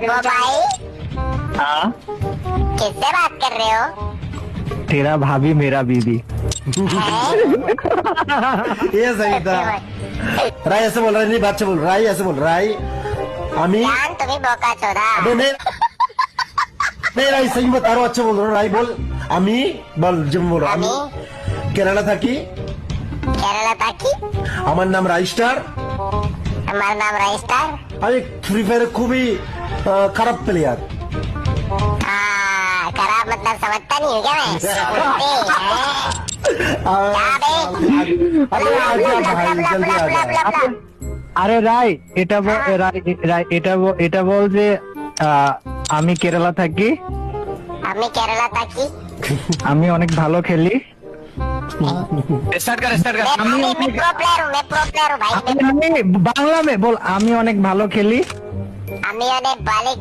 वो भाई हाँ किससे बात कर रहे हो? तेरा भाभी मेरा बीबी। ये सही था। राय ऐसे बोल रहा है, नहीं बात से बोल राय ऐसे बोल राय अमी जान तुम्हें बोका चोदा। अबे नहीं नहीं राय सही बता रहा हूँ, अच्छा बोल रहा हूँ राय बोल अमी बोल जब बोल रहा আমি केरला था कि কেরালা থাকি। আমার নাম রাই স্টার আমার নাম রাইস্টার। আমি ফ্রি ফায়ারে খুবই খারাপ প্লেয়ার खराब मतलब समझता नहीं हूँ क्या मैं? अरे आ जा भाई जल्दी आ जा আরে রাই এটা এটা বল যে আমি কেরালা থাকি, আমি কেরালা থাকি। আমি অনেক ভালো খেলি। स्टार्ट कर मैं प्रो प्लेयर हूँ, मैं प्रो प्लेयर हूँ भाई। আমি বাংলা মে বল আমি অনেক ভালো খেলি। আমি অনেক বালিক